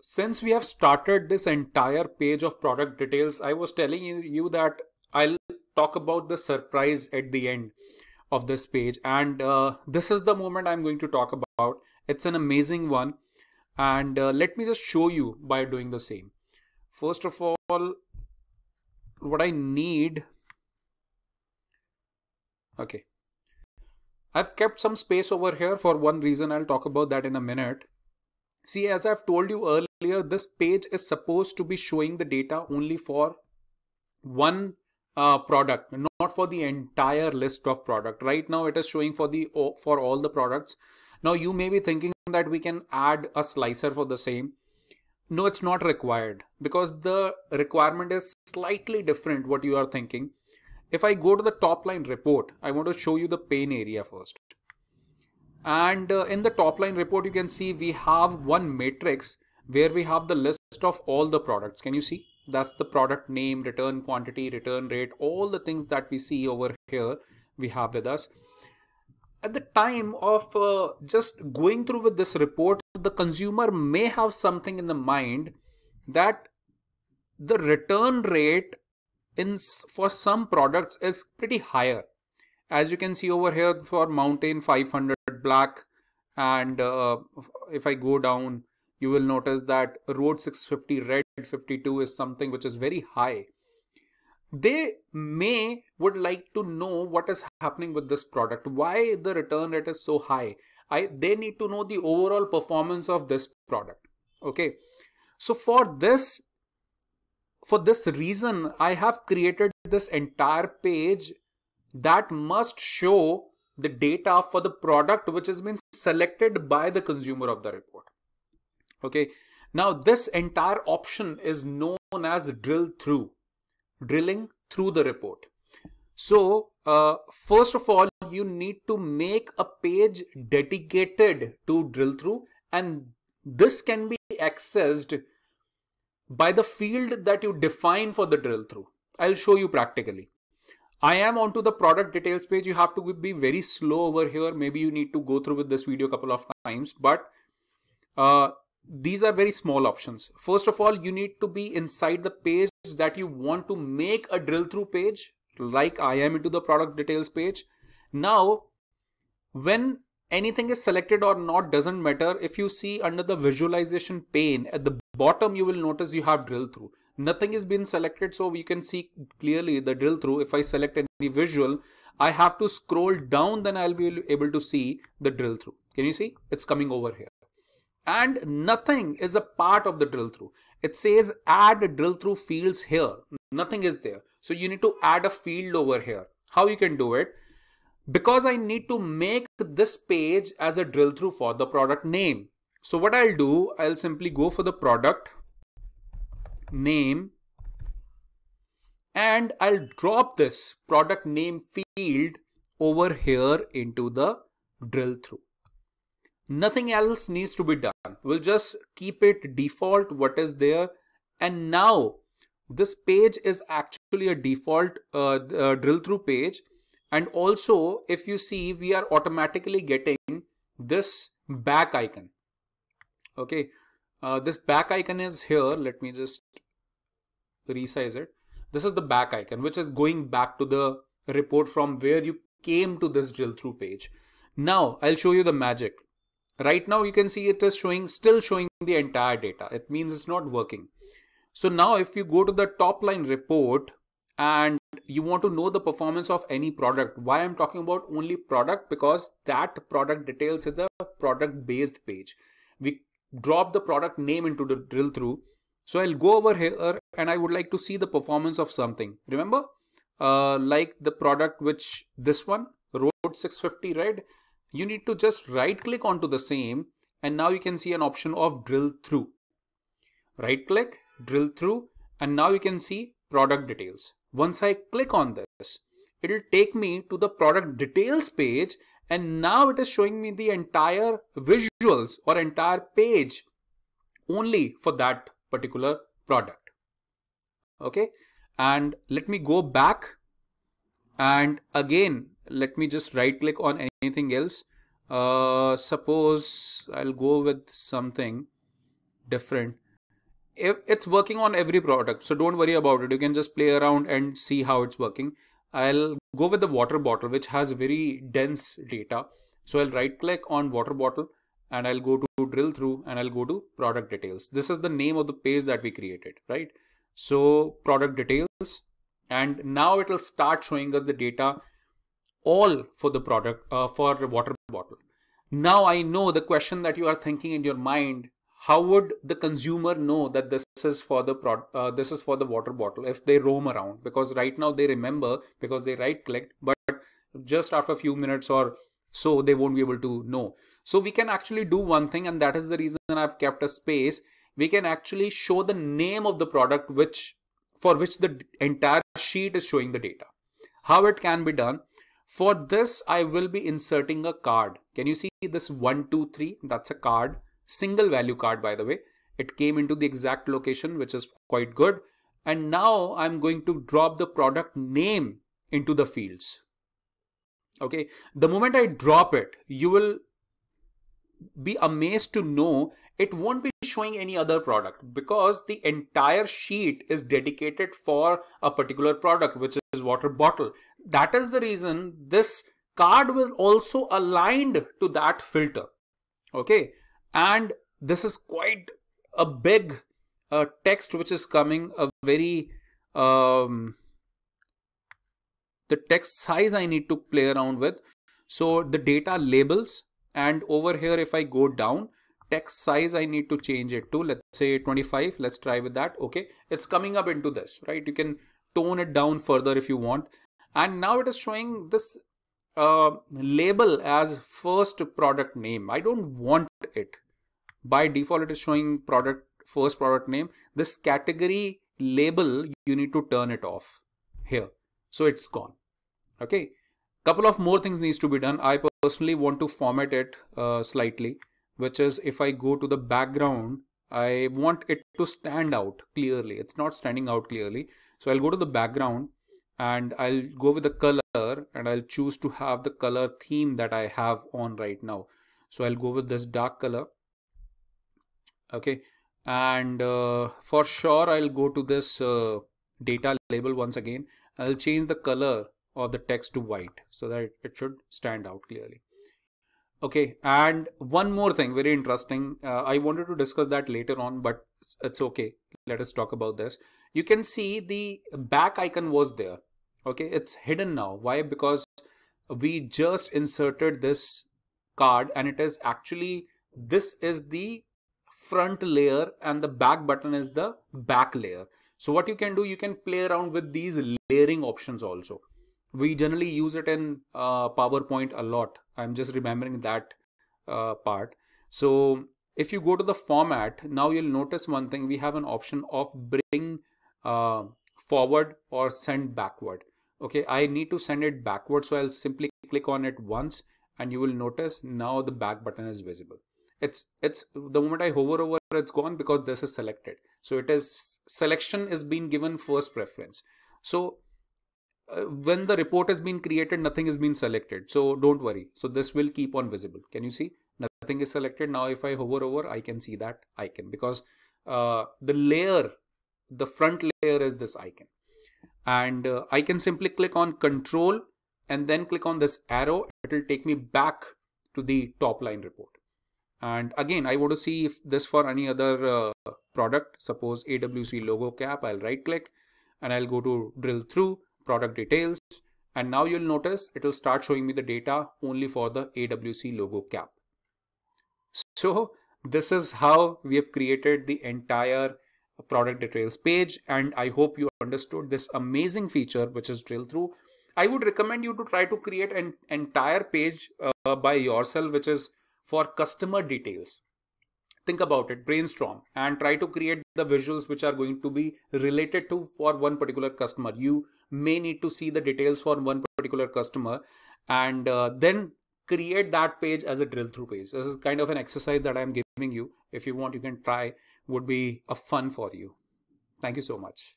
since we have started this entire page of product details, I was telling you that I'll talk about the surprise at the end of this page. And this is the moment I'm going to talk about. It's an amazing one. And let me just show you by doing the same. First of all, what I need. Okay. I've kept some space over here for one reason. I'll talk about that in a minute. See, as I've told you earlier, this page is supposed to be showing the data only for one product, not for the entire list of product. Right now it is showing for all the products. Now you may be thinking that we can add a slicer for the same. No, it's not required, because the requirement is slightly different what you are thinking. If I go to the top line report, I want to show you the pane area first. And in the top line report, you can see we have one matrix where we have the list of all the products. Can you see? That's the product name, return quantity, return rate, all the things that we see over here we have with us. At the time of just going through with this report, the consumer may have something in the mind that the return rate for some products is pretty higher. As you can see over here for Mountain 500 black, and if I go down, you will notice that Road 650 red 52 is something which is very high. They would like to know what is happening with this product, why the return rate is so high. They need to know the overall performance of this product. Okay, so for this reason, I have created this entire page that must show the data for the product which has been selected by the consumer of the report. Okay, now this entire option is known as drill through, drilling through the report. So first of all, you need to make a page dedicated to drill through, and this can be accessed by the field that you define for the drill through. I'll show you practically. I am onto the product details page. You have to be very slow over here. Maybe you need to go through with this video a couple of times, but these are very small options. First of all, you need to be inside the page that you want to make a drill through page, like I am into the product details page. Now, when anything is selected or not doesn't matter. If you see under the visualization pane at the bottom, you will notice you have drill through. Nothing is been selected, so we can see clearly the drill through. If I select any visual, I have to scroll down, then I'll be able to see the drill through. Can you see? It's coming over here. And nothing is a part of the drill through. It says add drill through fields here. Nothing is there. So you need to add a field over here. How you can do it? Because I need to make this page as a drill through for the product name. So what I'll do, I'll simply go for the product name and I'll drop this product name field over here into the drill through. Nothing else needs to be done. We'll just keep it default what is there. And now this page is actually a default drill through page. And also, if you see, we are automatically getting this back icon. Okay, this back icon is here. Let me just resize it. This is the back icon, which is going back to the report from where you came to this drill through page. Now, I'll show you the magic. Right now, you can see it is still showing the entire data. It means it's not working. So now, if you go to the top line report and you want to know the performance of any product, why I'm talking about only product, because that product details is a product based page. We drop the product name into the drill through. So I'll go over here and I would like to see the performance of something. Remember, like the product which this one, Road 650 red, you need to just right click onto the same, and now you can see an option of drill through. Right click, drill through, and now you can see product details. Once I click on this, it will take me to the product details page, and now it is showing me the entire visuals or entire page only for that particular product. Okay, and let me go back, and again let me just right click on anything else. Suppose I'll go with something different. It's working on every product, so don't worry about it. You can just play around and see how it's working. I'll go with the water bottle, which has very dense data. So I'll right click on water bottle and I'll go to drill through and I'll go to product details. This is the name of the page that we created, right? So product details, and now it will start showing us the data all for the product, for the water bottle. Now I know the question that you are thinking in your mind: how would the consumer know that this is for the this is for the water bottle if they roam around? Because right now they remember because they right clicked, but just after a few minutes or so they won't be able to know. So we can actually do one thing, and that is the reason I've kept a space. We can actually show the name of the product for which the entire sheet is showing the data. How it can be done? For this, I will be inserting a card. Can you see this 1, 2, 3? That's a card, single value card, by the way. It came into the exact location, which is quite good. And now I'm going to drop the product name into the fields. Okay, the moment I drop it, you will be amazed to know it won't be showing any other product, because the entire sheet is dedicated for a particular product, which is water bottle. That is the reason this card was also aligned to that filter. Okay, and this is quite a big text which is coming, a very the text size I need to play around with. So the data labels, and over here if I go down, text size I need to change it to, let's say 25. Let's try with that. Okay, it's coming up into this, right? You can tone it down further if you want. And now it is showing this label as first product name. I don't want it. By default it is showing first product name. This category label, you need to turn it off here, so it's gone. Okay, couple of more things needs to be done. I personally want to format it slightly, which is if I go to the background, I want it to stand out clearly. It's not standing out clearly. So I'll go to the background and I'll go with the color, and I'll choose to have the color theme that I have on right now. So I'll go with this dark color. Okay, and for sure I'll go to this data label once again. I'll change the color of the text to white so that it should stand out clearly. Okay, and one more thing, very interesting. I wanted to discuss that later on, but it's okay. Let us talk about this. You can see the back icon was there. Okay, it's hidden now. Why? Because we just inserted this card, and it is actually, this is the front layer and the back button is the back layer. So what you can do, you can play around with these layering options also. We generally use it in PowerPoint a lot. I'm just remembering that part. So if you go to the format, now you'll notice one thing. We have an option of bring forward or send backward. Okay, I need to send it backward. So I'll simply click on it once and you will notice now the back button is visible. It's the moment I hover over, it's gone because this is selected. So it is, selection is being given first preference. So when the report has been created, nothing has been selected. So don't worry. So this will keep on visible. Can you see? Nothing is selected. Now if I hover over, I can see that icon because the layer, the front layer is this icon. And I can simply click on Control and then click on this arrow. It will take me back to the top line report. And again, I want to see if this for any other product, suppose AWC logo cap. I'll right click and I'll go to drill through product details. And now you'll notice it will start showing me the data only for the AWC logo cap. So this is how we have created the entire product details page. And I hope you understood this amazing feature, which is drill through. I would recommend you to try to create an entire page by yourself, which is for customer details. Think about it, brainstorm and try to create the visuals which are going to be related to for one particular customer. You may need to see the details for one particular customer and then create that page as a drill through page. This is kind of an exercise that I'm giving you. If you want, you can try, would be a fun for you. Thank you so much.